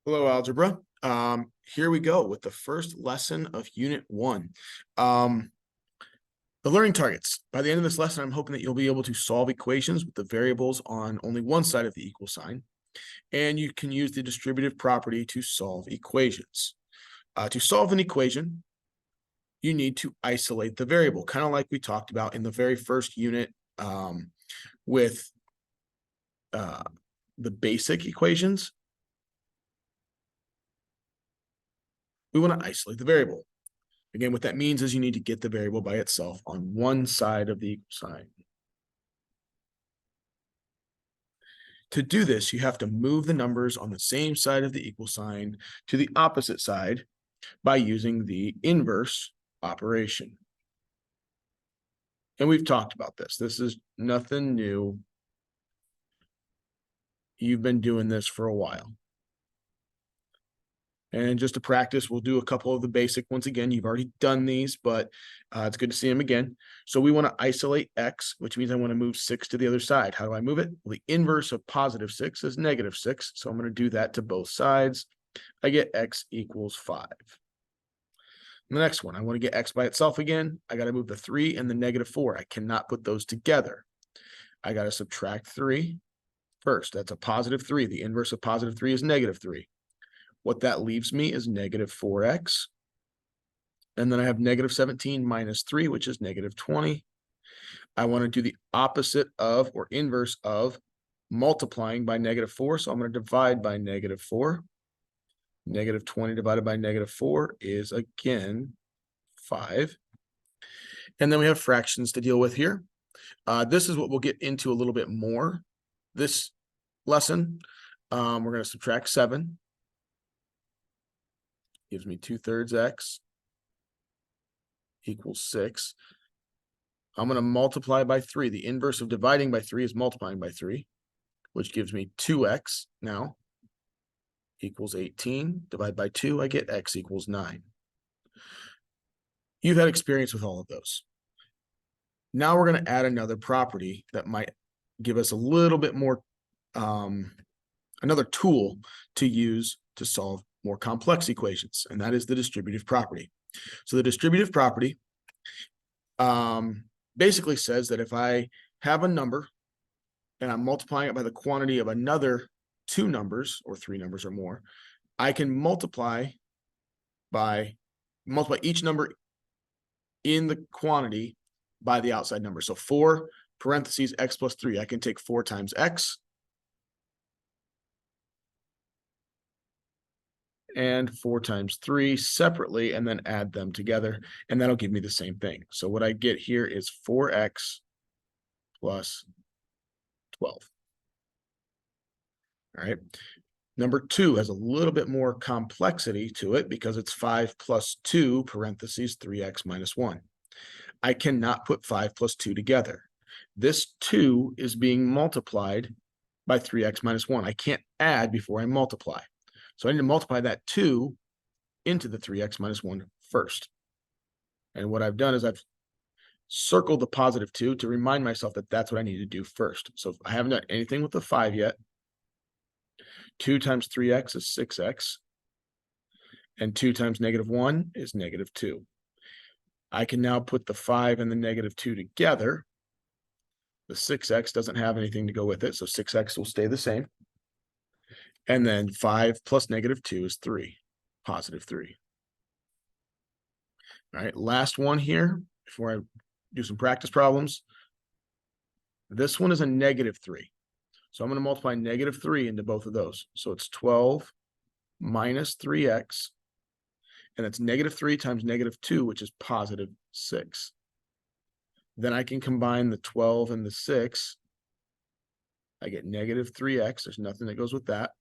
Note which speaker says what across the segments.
Speaker 1: Hello, algebra. Here we go with the first lesson of Unit 1. The learning targets. By the end of this lesson, I'm hoping that you'll be able to solve equations with the variables on only one side of the equal sign, and you can use the distributive property to solve equations. To solve an equation, you need to isolate the variable, kind of like we talked about in the very first unit with the basic equations. We want to isolate the variable. Again, what that means is you need to get the variable by itself on one side of the equal sign. To do this, you have to move the numbers on the same side of the equal sign to the opposite side by using the inverse operation. And we've talked about this. This is nothing new. You've been doing this for a while. And just to practice, we'll do a couple of the basic ones again. You've already done these, but it's good to see them again. So we want to isolate x, which means I want to move 6 to the other side. How do I move it? Well, the inverse of positive 6 is negative 6. So I'm going to do that to both sides. I get x equals 5. The next one, I want to get x by itself again. I got to move the 3 and the negative 4. I cannot put those together. I got to subtract 3 first. That's a positive 3. The inverse of positive 3 is negative 3. What that leaves me is negative 4x. And then I have negative 17 minus 3, which is negative 20. I want to do the opposite of or inverse of multiplying by negative 4. So I'm going to divide by negative 4. Negative 20 divided by negative 4 is, again, 5. And then we have fractions to deal with here. This is what we'll get into a little bit more this lesson. We're going to subtract 7. Gives me 2/3 x equals 6. I'm going to multiply by 3. The inverse of dividing by 3 is multiplying by 3, which gives me 2x now equals 18. Divide by 2, I get x equals 9. You've had experience with all of those. Now we're going to add another property that might give us a little bit more, another tool to use to solve more complex equations, and that is the distributive property. So the distributive property basically says that if I have a number and I'm multiplying it by the quantity of another 2 numbers or 3 numbers or more, I can multiply each number in the quantity by the outside number. So 4 parentheses x plus 3, I can take 4 times x and 4 times 3 separately and then add them together, and that'll give me the same thing. So what I get here is 4x plus 12. All right. Number 2 has a little bit more complexity to it because it's 5 plus 2 parentheses 3x minus 1. I cannot put 5 plus 2 together. This 2 is being multiplied by 3x minus 1. I can't add before I multiply. So I need to multiply that 2 into the 3x minus 1 first. And what I've done is I've circled the positive 2 to remind myself that that's what I need to do first. So I haven't done anything with the 5 yet. 2 times 3x is 6x. And 2 times negative 1 is negative 2. I can now put the 5 and the negative 2 together. The 6x doesn't have anything to go with it, so 6x will stay the same. And then 5 plus negative 2 is 3, positive 3. All right, last one here before I do some practice problems. This one is a negative 3. So I'm going to multiply negative 3 into both of those. So it's 12 minus 3x, and that's negative 3 times negative 2, which is positive 6. Then I can combine the 12 and the 6. I get negative 3x. There's nothing that goes with that.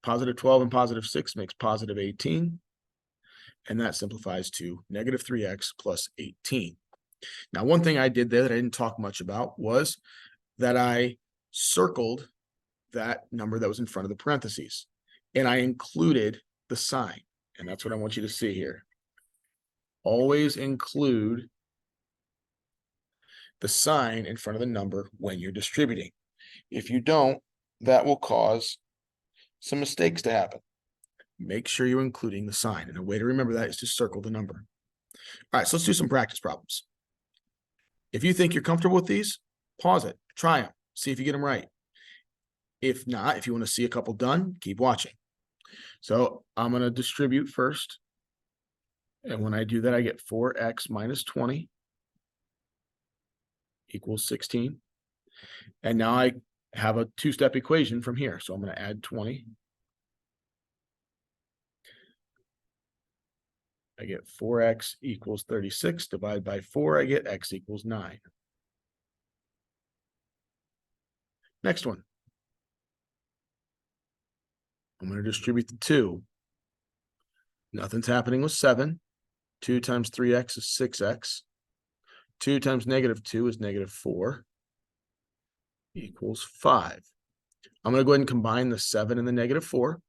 Speaker 1: Positive 12 and positive 6 makes positive 18. And that simplifies to negative 3x plus 18. Now, one thing I did there that I didn't talk much about was that I circled that number that was in front of the parentheses. And I included the sign. And that's what I want you to see here. Always include the sign in front of the number when you're distributing. If you don't, that will cause some mistakes to happen. make sure you're including the sign. And a way to remember that is to circle the number. All right, so let's do some practice problems. If you think you're comfortable with these, pause it, try them, see if you get them right. If not, if you want to see a couple done, keep watching. So I'm going to distribute first. And when I do that, I get 4x minus 20 equals 16. And now I have a two-step equation from here. So I'm going to add 20. I get 4x equals 36. Divide by 4, I get x equals 9. Next one. I'm going to distribute the 2. Nothing's happening with 7. 2 times 3x is 6x. 2 times negative 2 is negative 4 equals 5. I'm going to go ahead and combine the 7 and the negative 4.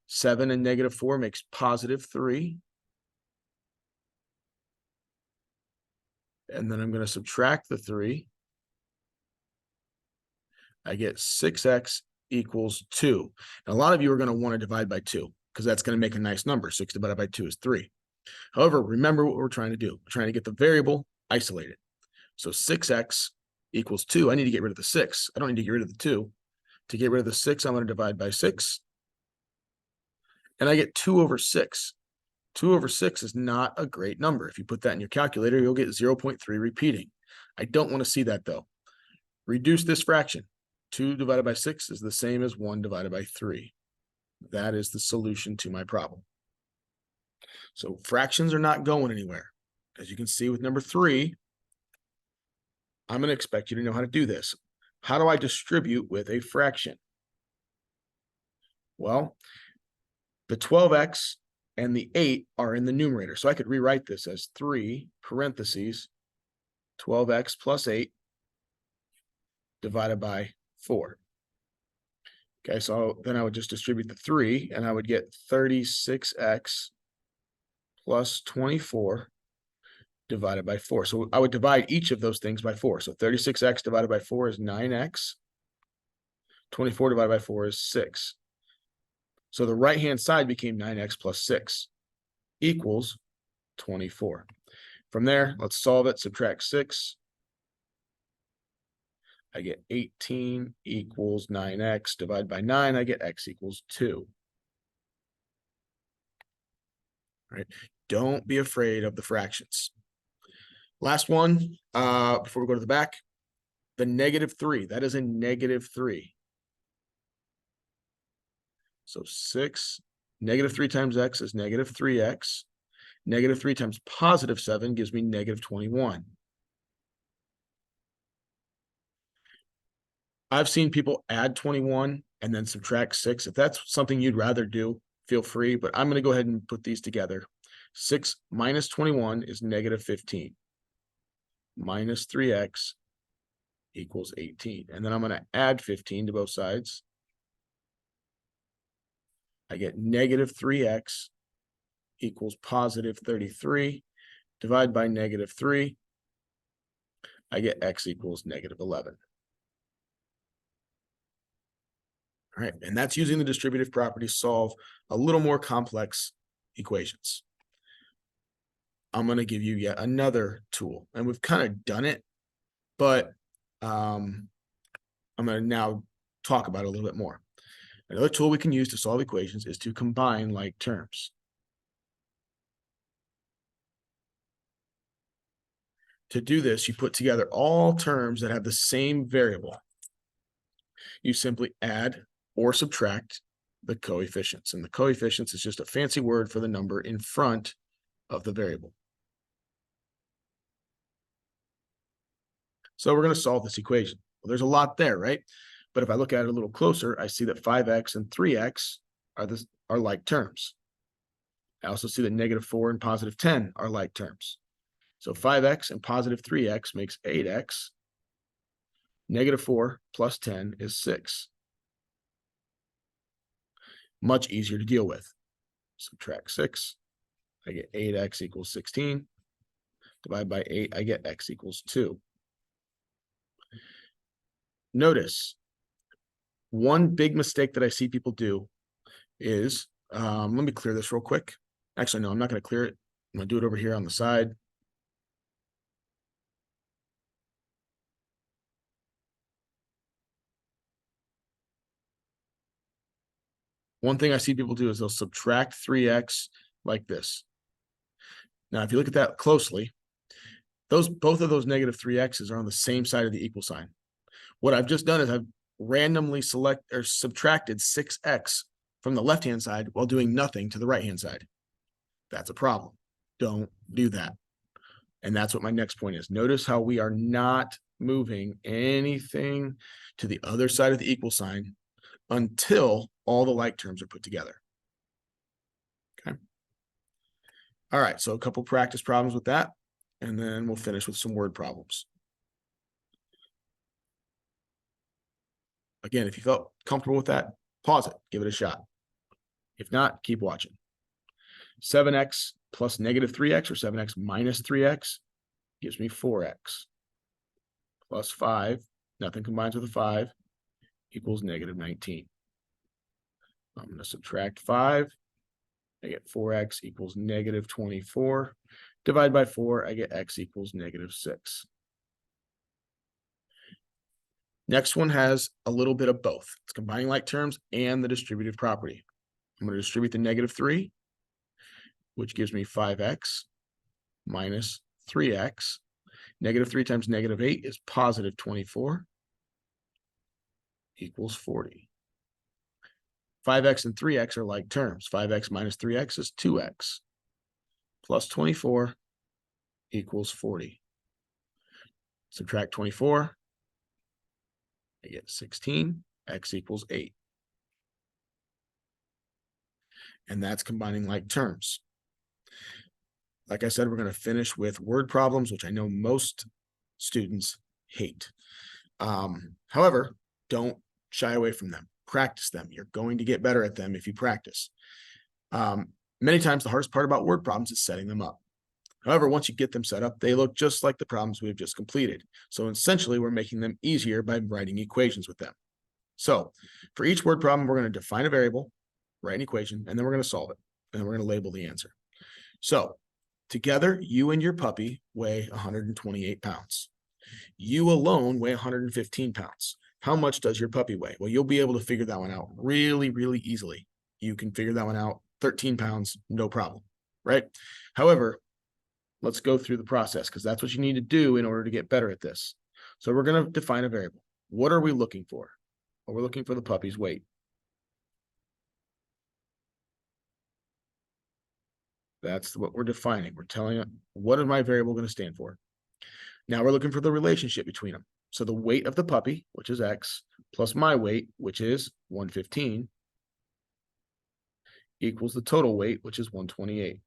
Speaker 1: 7 and negative 4 makes positive 3. And then I'm going to subtract the 3. I get 6x equals 2. And a lot of you are going to want to divide by 2 because that's going to make a nice number. 6 divided by 2 is 3. However, remember what we're trying to do. We're trying to get the variable isolated. So 6x equals 2. I need to get rid of the 6. I don't need to get rid of the 2. To get rid of the 6, I'm going to divide by 6. And I get 2 over 6. 2 over 6 is not a great number. If you put that in your calculator, you'll get 0.3 repeating. I don't want to see that, though. Reduce this fraction. 2 divided by 6 is the same as 1 divided by 3. That is the solution to my problem. So fractions are not going anywhere. As you can see with number 3, I'm going to expect you to know how to do this. How do I distribute with a fraction? Well, the 12x and the 8 are in the numerator. So I could rewrite this as 3 parentheses 12x plus 8 divided by 4. Okay, so then I would just distribute the 3, and I would get 36x plus 24 divided by 4. So I would divide each of those things by 4. So 36x divided by 4 is 9x. 24 divided by 4 is 6. So the right-hand side became 9x plus 6 equals 24. From there, let's solve it. Subtract 6. I get 18 equals 9x. Divide by 9, I get x equals 2. All right. Don't be afraid of the fractions. Last one, before we go to the back, the negative 3. That is a negative 3. So 6, negative 3 times x is negative 3x. Negative 3 times positive 7 gives me negative 21. I've seen people add 21 and then subtract 6. If that's something you'd rather do, feel free, but I'm going to go ahead and put these together. 6 minus 21 is negative 15. Minus 3x equals 18. And then I'm going to add 15 to both sides. I get negative 3x equals positive 33. Divide by negative 3. I get x equals negative 11. All right, and that's using the distributive property to solve a little more complex equations. I'm going to give you yet another tool, and we've kind of done it, but I'm going to now talk about it a little bit more. Another tool we can use to solve equations is to combine like terms. To do this, you put together all terms that have the same variable. You simply add or subtract the coefficients. And the coefficients is just a fancy word for the number in front of the variable. So we're going to solve this equation. Well, there's a lot there, right? But if I look at it a little closer, I see that 5x and 3x are like terms. I also see that negative 4 and positive 10 are like terms. So 5x and positive 3x makes 8x. Negative 4 plus 10 is 6. Much easier to deal with. Subtract 6. I get 8x equals 16. Divide by 8, I get x equals 2. Notice, one big mistake that I see people do is Let me clear this real quick. Actually, no, I'm not going to clear it. I'm going to do it over here on the side. One thing I see people do is they'll subtract 3x like this. Now, if you look at that closely, both of those negative 3x's are on the same side of the equal sign. What I've just done is I've randomly subtracted 6x from the left-hand side while doing nothing to the right-hand side. That's a problem. Don't do that. And that's what my next point is. Notice how we are not moving anything to the other side of the equal sign until all the like terms are put together. Okay. All right, so a couple practice problems with that, and then we'll finish with some word problems. Again, if you felt comfortable with that, pause it, give it a shot. If not, keep watching. 7x plus negative 3x or 7x minus 3x gives me 4x plus 5, nothing combines with a 5, equals negative 19. I'm going to subtract 5. I get 4x equals negative 24. Divide by 4, I get x equals negative 6. Next one has a little bit of both. It's combining like terms and the distributive property. I'm going to distribute the negative 3, which gives me 5x minus 3x. Negative 3 times negative 8 is positive 24 equals 40. 5x and 3x are like terms. 5x minus 3x is 2x plus 24 equals 40. Subtract 24. I get 16, x equals 8. And that's combining like terms. Like I said, we're going to finish with word problems, which I know most students hate. However, don't shy away from them. Practice them. You're going to get better at them if you practice. Many times the hardest part about word problems is setting them up. However, once you get them set up, they look just like the problems we've just completed. So essentially, we're making them easier by writing equations with them. So for each word problem, we're going to define a variable, write an equation, and then we're going to solve it. And then we're going to label the answer. So together, you and your puppy weigh 128 pounds. You alone weigh 115 pounds. How much does your puppy weigh? Well, you'll be able to figure that one out really, really easily. You can figure that one out, 13 pounds, no problem, right? However, let's go through the process because that's what you need to do in order to get better at this. So we're going to define a variable. What are we looking for? Well, we're looking for the puppy's weight. That's what we're defining. We're telling it, what is my variable going to stand for? Now we're looking for the relationship between them. So the weight of the puppy, which is x, plus my weight, which is 115, equals the total weight, which is 128.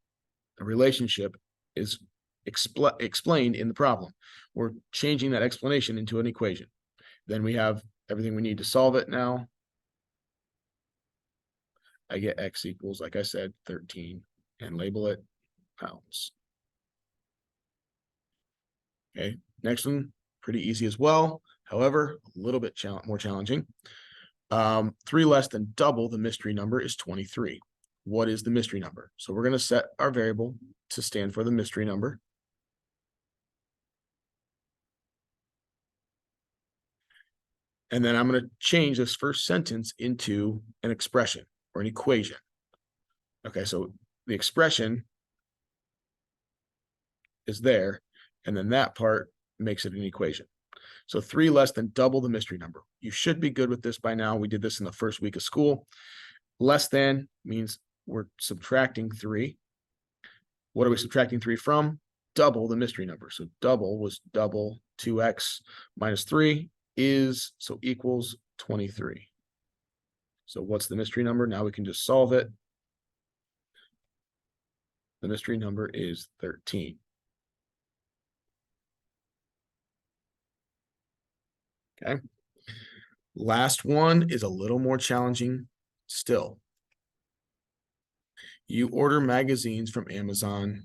Speaker 1: The relationship is explained in the problem. We're changing that explanation into an equation. Then we have everything we need to solve it now. I get x equals, like I said, 13, and label it pounds. Okay, next one, pretty easy as well. However, a little bit more challenging. 3 less than double the mystery number is 23. What is the mystery number? So we're going to set our variable to stand for the mystery number. And then I'm going to change this first sentence into an expression or an equation. Okay, so the expression is there, and then that part makes it an equation. So 3 less than double the mystery number. You should be good with this by now. We did this in the first week of school. Less than means we're subtracting 3. What are we subtracting 3 from? Double the mystery number. So double was double 2x minus 3 is, so equals 23. So what's the mystery number? Now we can just solve it. The mystery number is 13. Okay. Last one is a little more challenging still. You order magazines from Amazon.com.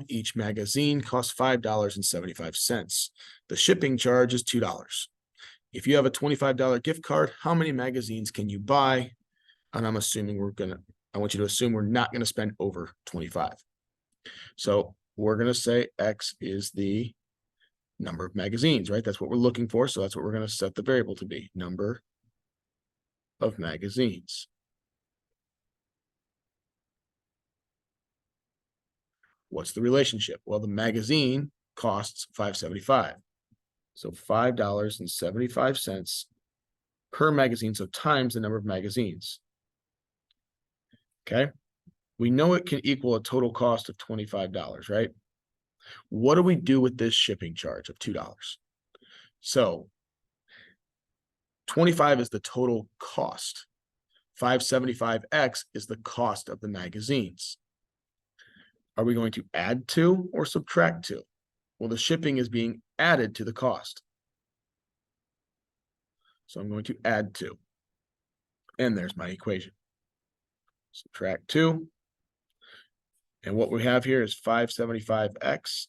Speaker 1: Each magazine costs $5.75. The shipping charge is $2. If you have a $25 gift card, how many magazines can you buy? And I'm assuming I want you to assume we're not gonna spend over 25. So we're gonna say X is the number of magazines, right? That's what we're looking for. So that's what we're gonna set the variable to be, number of magazines. What's the relationship? Well, the magazine costs $5.75. So $5.75 per magazine. So times the number of magazines. Okay. We know it can equal a total cost of $25, right? What do we do with this shipping charge of $2? So 25 is the total cost. 575X is the cost of the magazines. Are we going to add to or subtract to? Well, the shipping is being added to the cost. So I'm going to add to. And there's my equation. Subtract 2. And what we have here is 575X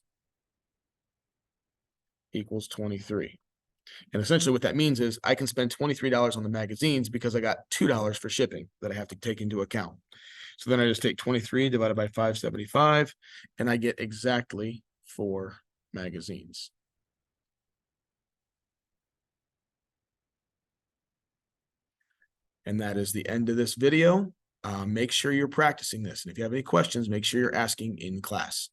Speaker 1: equals 23. And essentially what that means is I can spend $23 on the magazines because I got $2 for shipping that I have to take into account. So then I just take 23 divided by 575, and I get exactly 4 magazines. And that is the end of this video. Make sure you're practicing this. And if you have any questions, make sure you're asking in class.